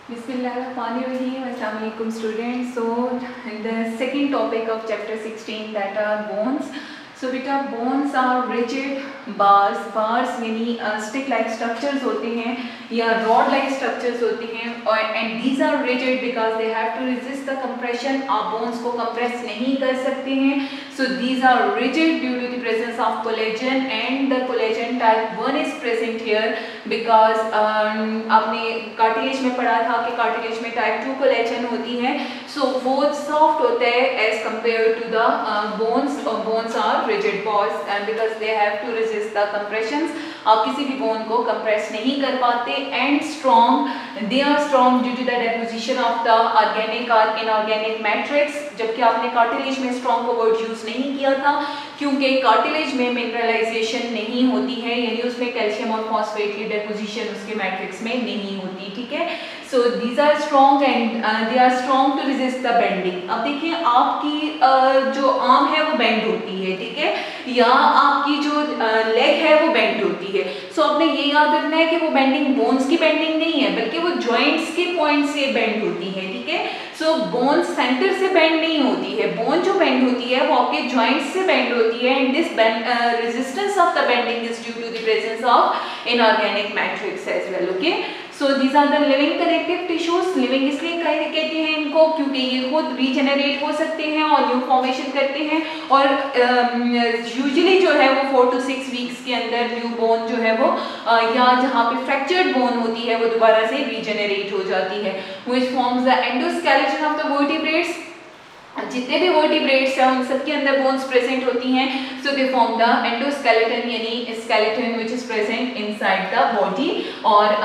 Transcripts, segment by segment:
Bismillahirrahmanirrahim. Assalamu alaikum students. So the second topic of chapter 16 that are bones. So beta bones are rigid bars. Bars यानी stick like structures होते हैं या rod like structures होते हैं और and these are rigid because they have to resist the compression. आप bones को compress नहीं कर सकते हैं. So these are rigid due to the presence of collagen and the collagen type 1 is present here because आपने cartilage में पढ़ा था कि cartilage में type 2 collagen होती है. So both soft होते हैं as compared to the bones. Bones are rigid balls and because they have to resist the compressions. आप किसी भी bone को compress नहीं कर पाते and strong. They are strong due to the deposition of the organic or inorganic matrix. जबकि आपने cartilage में strong को word use नहीं किया था क्योंकि cartilage में mineralization नहीं होती है यानी उसमें कैल्शियम और फॉस्फेट की deposition उसके मैट्रिक्स में नहीं होती. ठीक है. So these are strong and they are strong to resist the bending. अब देखिए आपकी जो आर्म है वो बेंड होती है. ठीक है. या आपकी जो लेग है वो बेंड होती है. सो आपने ये याद रखना है कि वो बेंडिंग बोन्स की बेंडिंग नहीं है बल्कि वो जॉइंट्स के पॉइंट से बेंड होती है. ठीक है. सो बोन सेंटर से बेंड नहीं होती है. बोन जो बेंड होती है वो आपके जॉइंट्स से बेंड होती है and this resistance of the bending is due to the presence of inorganic matrix as well. Okay. So these are the living connective tissues. Living इसलिए कहते हैं इनको क्योंकि ये खुद रीजेनरेट हो सकते हैं और न्यू फॉर्मेशन करते हैं और यूजुअली जो है वो 4 to 6 वीक्स के अंदर न्यू बोन जो है वो या जहाँ पे फ्रैक्चर्ड बोन होती है वो दोबारा से रीजेनरेट हो जाती है. Which forms the endoskeleton of the vertebrates. जितने भी वर्टिब्रेट्स हैं उन सबके अंदर बोन्स प्रेजेंट होती हैं. सो दे फॉर्म द एंडोस्केलेटन यानी skeleton which is present inside the body. और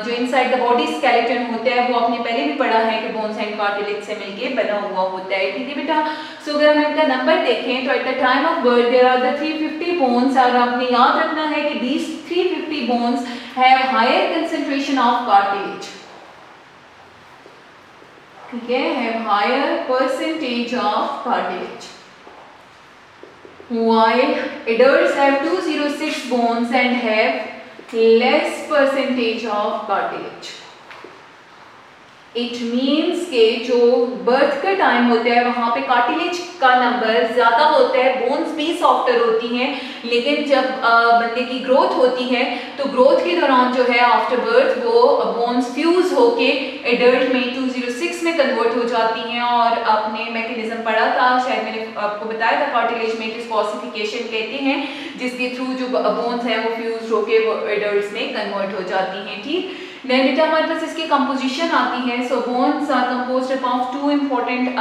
जो इनसाइड द बॉडी स्केलेटन होता है वो आपने पहले भी पढ़ा है कि बोन्स एंड कार्टिलेज से मिलके बना हुआ होता है. ठीक है बेटा. सो अगर हम इनका नंबर देखें तो at the time of birth there are the 350 bones. और आपने याद रखना है कि these 350 bones have higher concentration of cartilage. ठीक है. have higher percentage of cartilage while adults have 206 bones and have less percentage of cartilage. It means के जो बर्थ का टाइम होता है वहाँ पे कार्टिलेज का नंबर ज़्यादा होता है. बोन्स भी सॉफ्टर होती हैं लेकिन जब बंदे की ग्रोथ होती है तो ग्रोथ के दौरान जो है आफ्टर बर्थ वो बोन्स फ्यूज होके एडल्ट में 206 में कन्वर्ट हो जाती हैं. और आपने मैकेनिज्म पढ़ा था शायद मैंने आपको बताया था कार्टिलेज में किस फॉसिफिकेशन कहते हैं जिसके थ्रू जो बोन्स हैं वो फ्यूज होके वो एडल्ट में कन्वर्ट हो जाती हैं. ठीक. Then बेटा हमारे पास इसकी कंपोजिशन आती है. So bones are composed of two important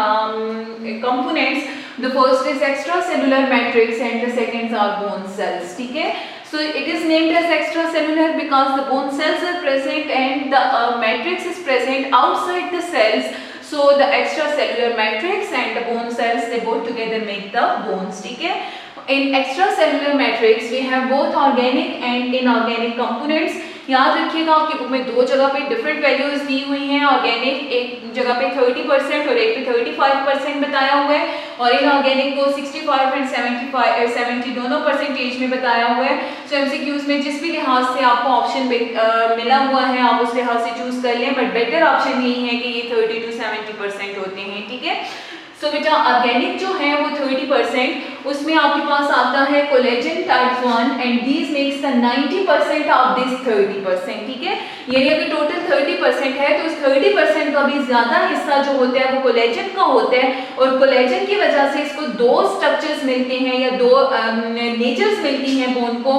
components. The first is extracellular matrix and the second are bone cells. ठीक है. So it is named as extracellular because the bone cells are present and the matrix is present outside the cells. So the extracellular matrix and the bone cells they both together make the bones. ठीक है. In extracellular matrix we have both organic and inorganic components. याद रखिएगा आपकी book में दो जगह पे different values दी हुई हैं. ऑर्गेनिक एक जगह पे 30% और एक पे 35% बताया हुआ है और इनऑर्गेनिक को 65 एंड 70 दोनों परसेंटेज में बताया हुआ है. सो एमसीक्यूज में जिस भी लिहाज से आपको ऑप्शन मिला हुआ है आप उस लिहाज से चूज कर लें बट बेटर ऑप्शन यही है कि ये 30 to 70% होते हैं. ठीक है. सो बेटा ऑर्गेनिक जो है वो 30%. उसमें आपके पास आता है collagen type 1 and these makes the 90% of this 30%. ठीक है. यानी अगर टोटल 30% है तो उस 30% का भी ज्यादा हिस्सा जो होता है वो कोलेजन का होता है और कोलेजन की वजह से इसको दो स्ट्रक्चर्स मिलते हैं या दो नेचर्स मिलती हैं बोन को.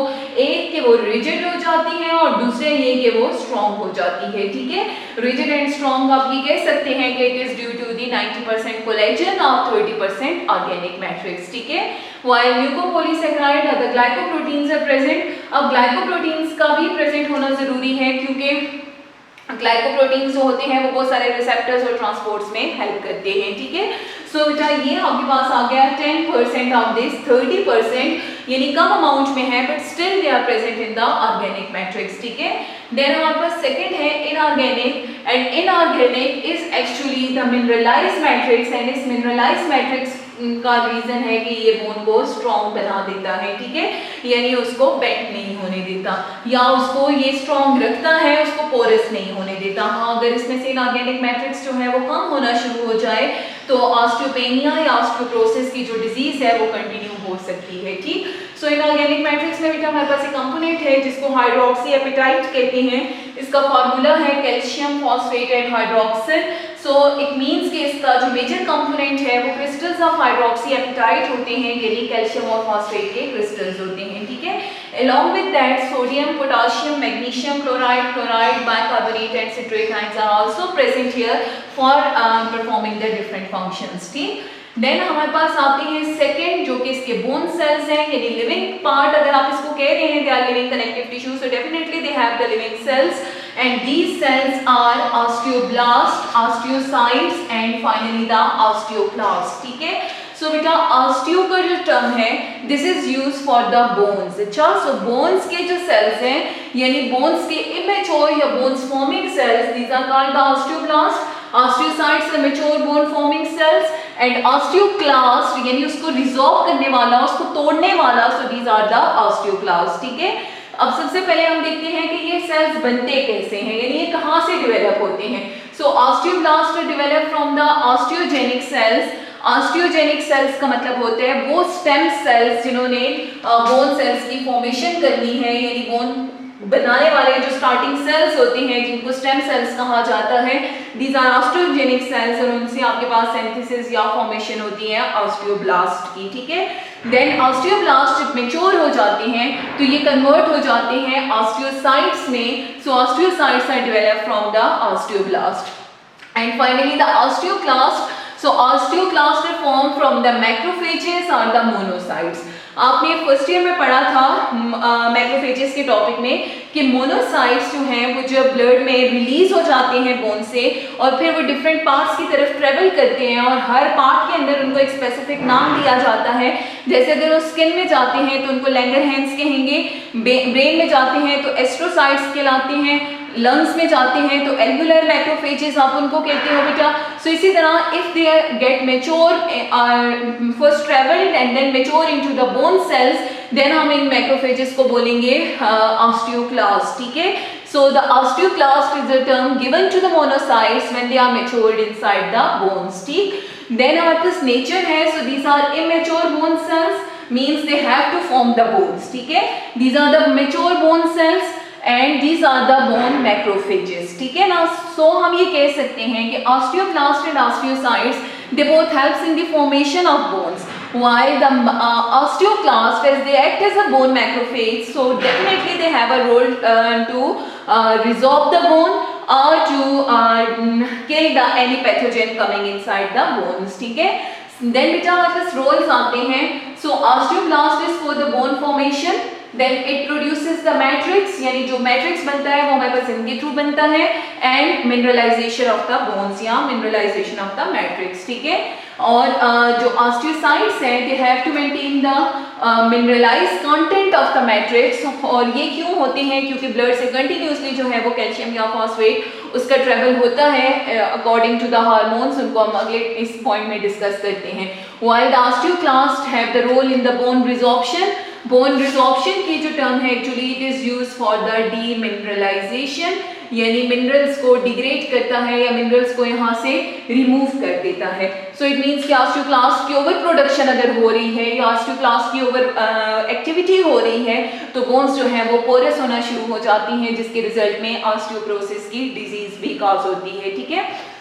एक के वो रिजिड हो जाती है और दूसरे ये कि वो स्ट्रॉन्ग हो जाती है. ठीक है. रिजिड एंड स्ट्रॉन्ग आप ये कह सकते हैं कि it is due to the 90% collagen of 30% organic matrix. ठीक है. While mucopolysaccharide और the glycoproteins are present. अब glycoproteins का भी present होना जरूरी है क्योंकि ग्लाइकोप्रोटीन्स जो होते हैं वो बहुत सारे रिसेप्टर्स और ट्रांसपोर्ट्स में हेल्प करते हैं. ठीक है. सो बेटा ये आपके पास आ गया 10% ऑफ दिस 30% यानी कम अमाउंट में है but still they are present in the organic matrix. ठीक है. देन हमारे पास सेकंड है inorganic and inorganic is actually the mineralized matrix and इस मिनरलाइज्ड मैट्रिक्स का रीजन है कि ये बोन को स्ट्रॉन्ग बना देता है, ठीक है, यानी उसको बेंड नहीं होने देता या उसको ये स्ट्रॉन्ग रखता है, उसको पोरस नहीं होने देता। हाँ, अगर इसमें से इनऑर्गेनिक मैट्रिक्स जो है वो कम होना शुरू हो जाए तो ऑस्टियोपेनिया या ऑस्टियोपोरोसिस की जो डिजीज है वो कंटिन्यू हो सकती है, ठीक। सो इनऑर्गेनिक मैट्रिक्स में बेटा हमारे पास एक कंपोनेंट है जिसको हाइड्रोक्सी एपेटाइट कहते हैं। इसका फार्मूला है calcium phosphate and hydroxyl. So it means कि इसका जो मेजर कंपोनेंट है वो क्रिस्टल्स ऑफ हाइड्रोक्सी एपेटाइट होते हैं, यानी कैल्शियम और फॉस्फेट के क्रिस्टल्स होते हैं, ठीक है। Along with that, sodium, potassium, magnesium chloride, bicarbonate and citric ions are also present here for performing the different functions, ठीक। देन हमारे पास आते हैं सेकेंड, जो कि इसके बोन सेल्स हैं, यानी लिविंग पार्ट। अगर आप इसको कह रहे हैं they are living connective tissue, so definitely they have the living cells and these cells are osteoblast, osteocytes and finally the osteoclast, ठीक है। सो बेटा ऑस्टियो का जो टर्म है this is use for the bones. अच्छा, so bones के जो sales हैं यानी बोन्स के इमेच्योर या bones forming cells, these are called the osteoblast, osteocytes the mature bone forming cells and osteoclast यानी उसको रिजॉल्व करने वाला, उसको तोड़ने वाला, so these are the osteoclast, ठीक है। अब सबसे पहले हम देखते हैं कि ये सेल्स बनते कैसे हैं, यानी ये कहाँ से डेवलप होते हैं। So osteoblast develop from the osteogenic cells. Osteogenic cells का मतलब होते हैं वो स्टेम सेल्स जिन्होंने बोन सेल्स की फॉर्मेशन करनी है, यानी बोन बनाने वाले जो स्टार्टिंग सेल्स होते हैं जिनको स्टेम सेल्स कहा जाता है, दीज आर ऑस्टियोजेनिक सेल्स और उनसे आपके पास सिंथेसिस या फॉर्मेशन होती है ऑस्टियोब्लास्ट की, ठीक है। देन ऑस्टियोब्लास्ट जब मैच्योर हो जाते हैं तो ये कन्वर्ट हो जाते हैं ऑस्टियोसाइट्स में। So osteocytes are develop from the osteoblast and finally the osteoclast. So osteoclasts are formed from the macrophages or the monocytes. आपने फर्स्ट ईयर में पढ़ा था मैक्रोफेजेस के टॉपिक में कि मोनोसाइट्स जो हैं वो जब ब्लड में रिलीज हो जाते हैं बोन से और फिर वो डिफरेंट पार्ट्स की तरफ ट्रेवल करते हैं और हर पार्ट के अंदर उनको एक स्पेसिफिक नाम दिया जाता है। जैसे अगर वो स्किन में जाते हैं तो उनको लैंगरहैंस कहेंगे, ब्रेन में जाते हैं तो एस्ट्रोसाइट्स कहलाते हैं, लंग्स में जाते हैं तो एल्वुलर मैक्रोफेजेस आप उनको कहते हो बेटा। सो इसी तरह if they get mature first travelled and then mature into the bone cells, then हम इन मैक्रोफेजेस को बोलेंगे ऑस्टियोक्लास्ट, ठीक है। So the osteoclast is the term given to the monocytes when they are matured inside the bones, ठीक। Then हमारे पास nature है, so these are immature bone cells means they have to form the bones, ठीक है। These are the mature bone sales and these are the bone macrophages, ठीक है ना। सो हम ये कह सकते हैं कि osteoclast and osteocytes they both helps in the formation of bones while the osteoclast as they act as a bone macrophage, so definitely they have a role to resorb the bone or to kill the any pathogen coming inside the bones, ठीक है। Then बेटा हमारे पास roles आते हैं। So osteoblast is for the bone formation, then it produces the matrix, यानी जो matrix बनता है वो हमारे पास इनके थ्रू बनता है, and mineralization of the bones या mineralization of the matrix, ठीक है। और जो osteocytes हैं they have to maintain the mineralized content of the matrix, और ये क्यों होते हैं क्योंकि ब्लड से कंटिन्यूसली जो है वो कैल्शियम या फॉस्फेट उसका ट्रेवल होता है अकॉर्डिंग टू द हार्मोन्स, उनको हम अगले इस पॉइंट में डिस्कस करते हैं। while the osteoclast have the role in the bone resorption, bone resorption की जो टर्म है actually it is use for the demineralisation, यानी मिनरल्स को डिग्रेड करता है या मिनरल्स को यहाँ से रिमूव कर देता है। सो इट मीन्स कि ऑस्टियोक्लास्ट की ओवर प्रोडक्शन अगर हो रही है या ऑस्टियोक्लास्ट की ओवर एक्टिविटी हो रही है तो बोन्स जो है वो पोरस होना शुरू हो जाती हैं, जिसके रिजल्ट में ऑस्टियोपोरोसिस की डिजीज भी कॉज होती है, ठीक है।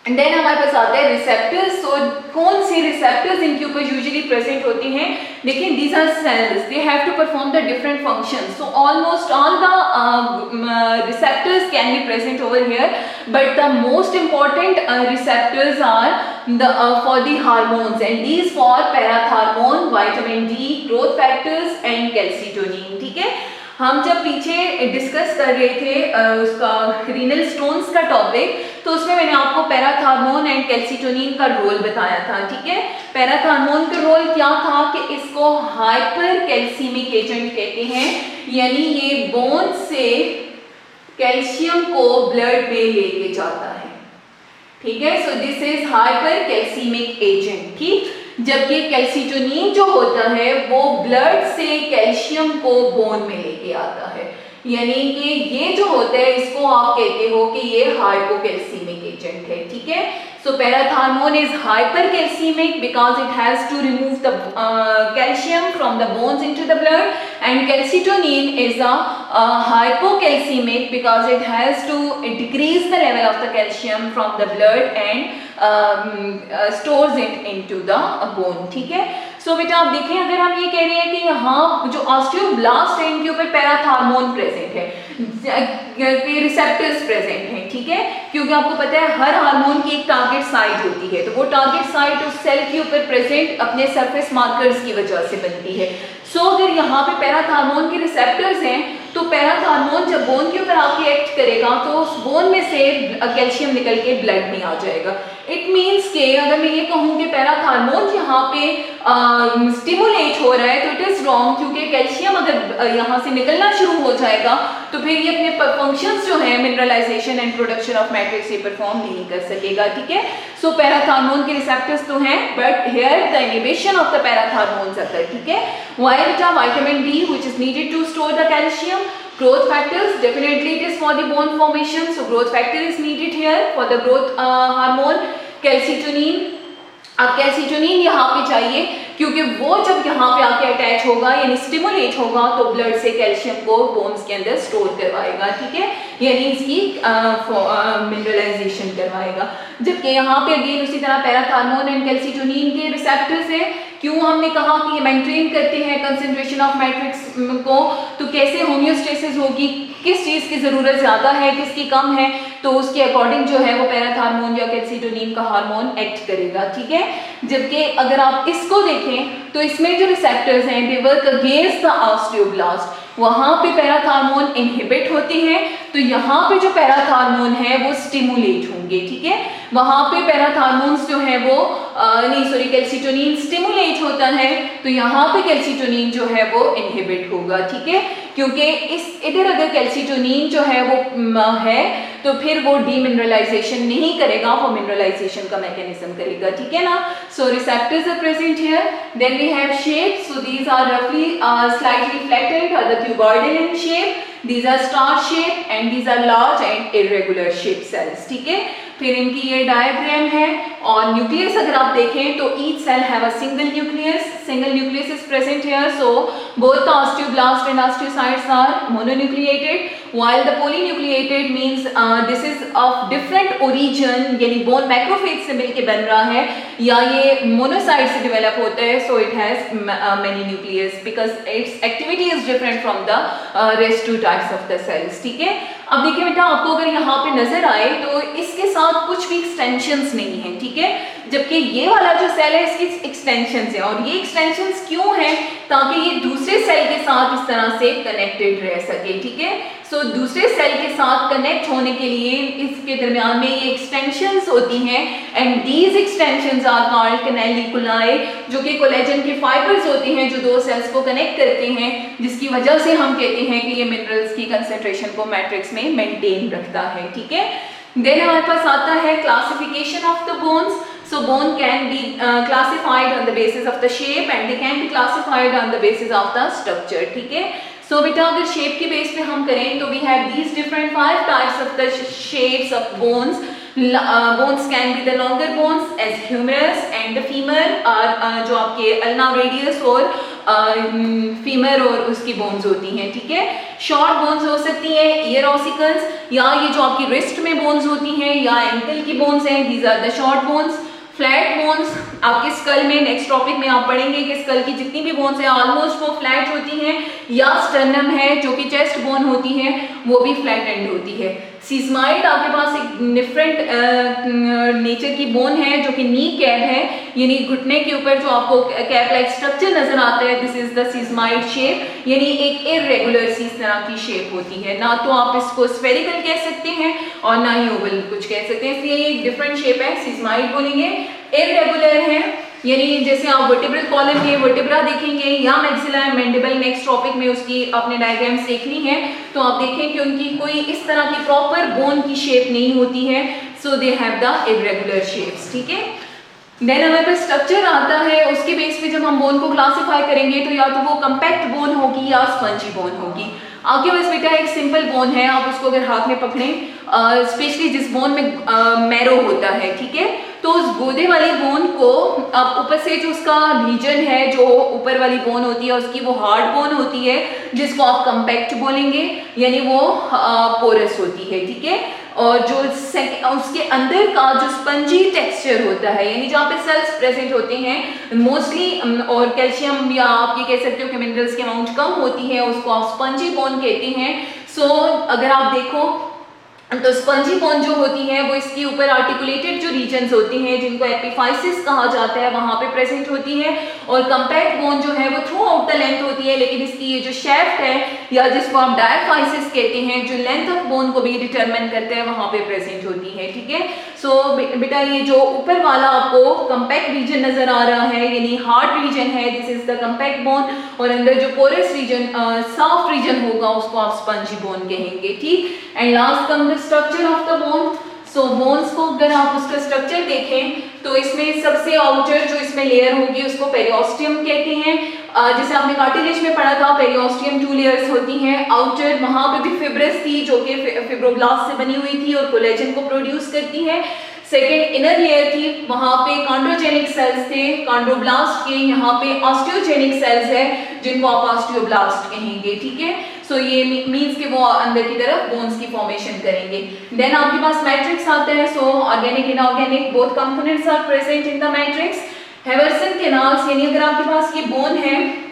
एंड देन हमारे पास आते हैं रिसेप्टर्स। सो कौन से रिसेप्टर्स इनके ऊपर यूजुअली प्रेजेंट होते हैं, लेकिन these are cells they have to perform the different functions. So almost all the receptors can be present over here, but the most important receptors are the for the hormones and these for parathormone, vitamin D, growth factors and calcitonin, ठीक है। हम जब पीछे discuss कर रहे थे उसका renal stones का टॉपिक, तो उसमें मैंने आपको पैराथार्मोन एंड कैल्सिटोनिन का रोल बताया था, ठीक है। पैराथार्मोन का रोल क्या था कि इसको हाइपर कैल्सीमिक एजेंट कहते हैं, यानी ये बोन से कैल्शियम को ब्लड में लेके जाता है, ठीक है। So this is hyper calcemic agent, ठीक। जबकि कैल्सिटोनिन जो होता है वो ब्लड से कैल्शियम को बोन में लेके आता है। यानी कि ये जो होता है इसको आप कहते हो कि ये हाइपोकैल्सीमिक एजेंट है, ठीक है। So parathormone is hypercalcemic because it has to remove the calcium from the bones into the blood, and calcitonin is a hypocalcemic because it has to decrease the level of the calcium from the blood and stores it into the bone, ठीक है। So बेटा आप देखें, अगर हम ये कह रहे हैं कि यहाँ जो ऑस्टियोब्लास्ट है इनके ऊपर पैराथार्मोन प्रेजेंट है, रिसेप्टर्स प्रेजेंट हैं, ठीक है, क्योंकि आपको पता है हर हार्मोन की एक टारगेट साइट होती है, तो वो टारगेट साइट उस सेल के ऊपर प्रेजेंट अपने सरफेस मार्कर्स की वजह से बनती है। सो अगर यहाँ पे पैराथार्मोन के रिसेप्टर्स हैं तो पैराथार्मोन जब बोन के ऊपर आके एक्ट करेगा तो उस बोन में से कैल्शियम निकल के ब्लड में आ जाएगा। इट मीन्स के अगर मैं ये कहूँ कि पैराथार्मोन यहाँ पे स्टिमुलेट हो रहा है तो इट इज रॉन्ग, क्योंकि कैल्शियम अगर यहाँ से निकलना शुरू हो जाएगा तो फिर ये अपने फंक्शंस जो है mineralisation and production of matrix ये परफॉर्म नहीं कर सकेगा, ठीक है। सो पैराथार्मोन के रिसेप्टर्स तो हैं but here the inhibition of the parathormones occur, ठीक है। Why beta vitamin D which is needed to store the calcium, growth factors definitely it is for the bone formation, so growth factor is needed here for the growth hormone, calcitonin। अब calcitonin यहाँ पे चाहिए क्योंकि वो जब यहाँ पे आके अटैच होगा यानी स्टिमुलेट होगा तो ब्लड से कैल्शियम को बोन्स के अंदर स्टोर करवाएगा, ठीक है, यानी इसकी मिनरलाइजेशन करवाएगा। जबकि यहाँ पे अगेन उसी तरह पैराथार्मोन एंड कैल्सिटोनिन के रिसेप्टर्स है। क्यों हमने कहा कि ये मेंटेन करते हैं कंसंट्रेशन ऑफ मैट्रिक्स को, तो कैसे होम्योस्टेसिस होगी, किस चीज़ की ज़रूरत ज़्यादा है किसकी कम है, तो उसके अकॉर्डिंग जो है वो पैराथार्मोन या कैल्सिटोनिन का हार्मोन एक्ट करेगा, ठीक है। जबकि अगर आप इसको देखें तो इसमें जो रिसेप्टर्स हैं they work against the osteoblast, वहाँ पे पैराथार्मोन इनहिबिट होते हैं, तो यहाँ पे जो पैराथार्मोन है वो स्टिमुलेट होंगे, ठीक है। वहाँ पे पैराथार्मोन्स जो है वो कैल्सिटोनिन स्टिमुलेट होता है, तो यहाँ पे कैल्सिटोनिन जो है वो इनहिबिट होगा, ठीक है, क्योंकि इस इधर अगर कैल्सिटोनिन जो है वो है तो फिर वो डीमिनरलाइजेशन नहीं करेगा, वो मिनरलाइजेशन का मैकेनिज्म करेगा, ठीक है ना। So receptors are present here, then we have shape, so these are रफली स्लाइटली फ्लैटेंड और the cuboidal in shape, these are star shape and these are large and irregular shape cells, ठीक है। फिर इनकी ये डायग्राम है और nucleus अगर आप देखें तो each cell have a single nucleus is present here, so both the osteoblast and osteocytes are mononucleated while the polynucleated means this is of different origin, यानी बोन मैक्रोफेज से मिलके बन रहा है या ये मोनोसाइट से डेवलप होता है, so it has many nucleus because its activity is different from the rest two types of the cells, ठीक है। अब देखिए बेटा आपको अगर यहाँ पे नजर आए तो इसके साथ कुछ भी एक्सटेंशंस नहीं है, ठीक है, जबकि ये वाला जो सेल है इसकी एक्सटेंशंस है, और ये एक्सटेंशंस क्यों है, ताकि ये दूसरे सेल के साथ इस तरह से कनेक्टेड रह सके, ठीक है। सो दूसरे सेल के साथ कनेक्ट होने के लिए इसके दरमियान में ये एक्सटेंशंस होती हैं, and these extensions are called canaliculi, जो कि कोलेजन के फाइबर्स होते हैं जो दो सेल्स को कनेक्ट करते हैं, जिसकी वजह से हम कहते हैं कि ये मिनरल्स की कंसंट्रेशन को मैट्रिक्स में मेंटेन रखता है, ठीक है। देन हमारे पास आता है classification of the bones. So bone can be classified on the basis of the shape and they can be classified on the basis of the structure, ठीक है। So बेटा अगर शेप के बेस पे हम करें तो we have these different 5 types of the shapes of bones. Bones can be the longer bones as humerus and the femur और जो आपके ulnar radius और फीमर और उसकी बोन्स होती हैं, ठीक है। शॉर्ट बोन्स हो सकती हैं ईयर ऑसिकल्स, या ये जो आपकी रिस्ट में बोन्स होती हैं या एंकल की बोन्स हैं, these are the short bones. Flat bones आपके स्कल में नेक्स्ट टॉपिक में आप पढ़ेंगे कि स्कल की जितनी भी बोन्स हैं ऑलमोस्ट वो फ्लैट होती हैं, या स्टर्नम है जो कि चेस्ट बोन होती है वो भी फ्लैट एंड होती है। सीस्माइड आपके पास एक डिफरेंट नेचर की बोन है जो कि नी कैप है, यानी घुटने के ऊपर जो आपको कैप लाइक स्ट्रक्चर नजर आता है, दिस इज द सीस्माइड शेप, यानी एक इरेगुलर सी इस तरह की शेप होती है, ना तो आप इसको स्फेरिकल कह सकते हैं और ना ही ओवल कुछ कह सकते हैं, इसलिए ये एक डिफरेंट शेप है, सीस्माइड बोलेंगे। इरेगुलर है यानी जैसे आप वर्टिब्रल कॉलम के वर्टिब्रा देखेंगे या मैक्सिला मैंडिबल नेक्स्ट टॉपिक में उसकी अपने डायग्राम्स देखनी है तो आप देखें कि उनकी कोई इस तरह की प्रॉपर बोन की शेप नहीं होती है, so they have the irregular shapes, ठीक है। देन हमारे पास स्ट्रक्चर आता है, उसके बेस पे जब हम बोन को क्लासिफाई करेंगे तो या तो वो कंपैक्ट बोन होगी या स्पंजी बोन होगी। आपके पास बेटा एक सिंपल बोन है, आप उसको अगर हाथ में पकड़ें, स्पेशली जिस बोन में मैरो होता है, ठीक है, तो उस गोदे वाली बोन को आप ऊपर से जो उसका रीजन है, जो ऊपर वाली बोन होती है उसकी वो हार्ड बोन होती है, जिसको आप कंपैक्ट बोलेंगे, यानी वो पोरस होती है, ठीक है। और जो उसके अंदर का जो स्पंजी टेक्सचर होता है, यानी जहाँ पे सेल्स प्रेजेंट होते हैं मोस्टली, और कैल्शियम या आप ये कह सकते हो कि मिनरल्स की अमाउंट कम होती है, उसको आप स्पंजी बोन कहते हैं। सो अगर आप देखो तो स्पंजी बोन जो होती है वो इसके ऊपर आर्टिकुलेटेड जो रीजन्स होती हैं, जिनको एपिफाइसिस कहा जाता है, वहां पे प्रेजेंट होती है। और कंपैक्ट बोन जो है वो थ्रू आउट द लेंथ होती है, लेकिन इसकी ये जो शेफ्ट है या जिसको आप डायफाइसिस कहते हैं, जो लेंथ ऑफ बोन को भी डिटरमिन करते हैं, वहां पे प्रेजेंट होती है, ठीक है। सो बेटा ये जो ऊपर वाला आपको कंपैक्ट रीजन नजर आ रहा है, यानी हार्ड रीजन है, this is the compact bone, और अंदर जो पोरस रीजन, सॉफ्ट रीजन होगा, उसको आप स्पंजी बोन कहेंगे, ठीक। And last come the structure of the bone. So bones को अगर आप उसका स्ट्रक्चर देखें तो इसमें सबसे आउटर जो इसमें लेयर होगी उसको पेरियोस्टियम कहते हैं। जैसे आपने कार्टिलेज में पढ़ा था, पेरियोस्टियम 2 लेयर्स होती हैं। आउटर वहां पे भी फिब्रस थी जो कि फिब्रोब्लास्ट से बनी हुई थी और कोलेजन को प्रोड्यूस करती है। सेकेंड इनर लेयर थी, वहां पे कॉन्ड्रोजेनिक सेल्स थे कॉन्ड्रोब्लास्ट के, यहाँ पे ऑस्टियोजेनिक सेल्स है जिनको आप ऑस्टियोब्लास्ट कहेंगे, ठीक है। सो ये मींस कि वो अंदर की तरफ बोन्स की फॉर्मेशन करेंगे। देन आपके पास मैट्रिक्स आता है। So organic inorganic both components are present in the matrix. Haversian canals, यानी अगर आपके पास ये बोन है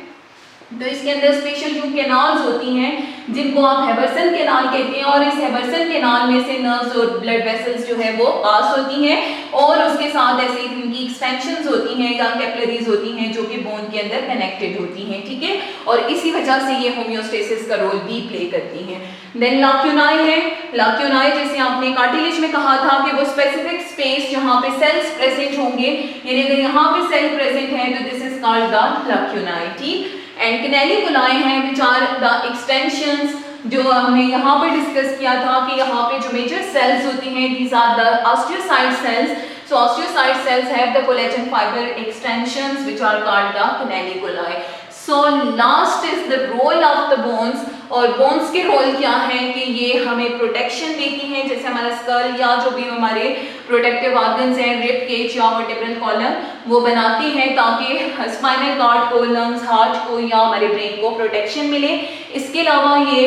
तो इसके अंदर स्पेशल जो कैनाल्स होती हैं जिनको आप हेबरसन कैनाल कहते हैं, और इस हेबरसन कैनाल में से नर्व्स और ब्लड वेसल्स जो है वो पास होती हैं, और उसके साथ ऐसे इनकी एक्सटेंशंस होती हैं या कैपिलरीज होती हैं जो कि बोन के अंदर कनेक्टेड होती हैं, ठीक है। और इसी वजह से ये होम्योस्टेसिस का रोल भी प्ले करती हैं। देन लाक्यूनाई है। लाक्यूनाई जैसे आपने कार्टिलेज में कहा था कि वो स्पेसिफिक स्पेस जहाँ पे सेल्स प्रेजेंट होंगे, यानी अगर यहाँ पे सेल प्रेजेंट है तो दिस इज कॉल्ड द लाक्यूनाई, ठीक। एंड कैनेलिकुलाई हैं विच आर द एक्सटेंशंस, जो हमने यहाँ पर डिस्कस किया था कि यहाँ पे जो मेजर सेल्स होती हैं these are the osteocyte cells. So osteocyte cells have the collagen fibre extensions which are called the canaliculi. So last is the role of the bones, और बोन्स के रोल क्या है कि ये हमें प्रोटेक्शन देती हैं, जैसे हमारा स्कल या जो भी हमारे प्रोटेक्टिव ऑर्गन्स हैं, रिब केज या वर्टेब्रल कॉलम, वो बनाती हैं ताकि स्पाइनल कॉर्ड को, लंग्स, हार्ट को या हमारे ब्रेन को प्रोटेक्शन मिले। इसके अलावा ये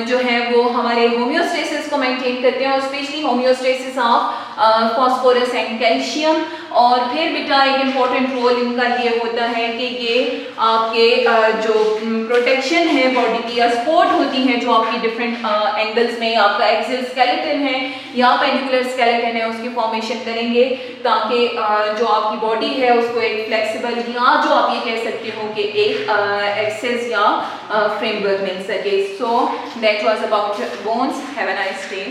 जो है वो हमारे होम्योस्टेसिस को मेंटेन करते हैं, और specially homeostasis of phosphorus and calcium. और फिर बेटा एक इम्पॉर्टेंट रोल इनका ये होता है कि ये आपके जो प्रोटेक्शन है बॉडी की, या सपोर्ट होती हैं जो आपकी डिफरेंट एंगल्स में, आपका एक्सियल स्केलेटन है या पेंडिकुलर स्केलेटन है, उसकी फॉर्मेशन करेंगे ताकि जो आपकी बॉडी है उसको एक फ्लेक्सिबल, या जो आप ये कह सकते हो कि एक एक्सेस या फ्रेमवर्क मिल सके। So that was about bones. Have a nice day.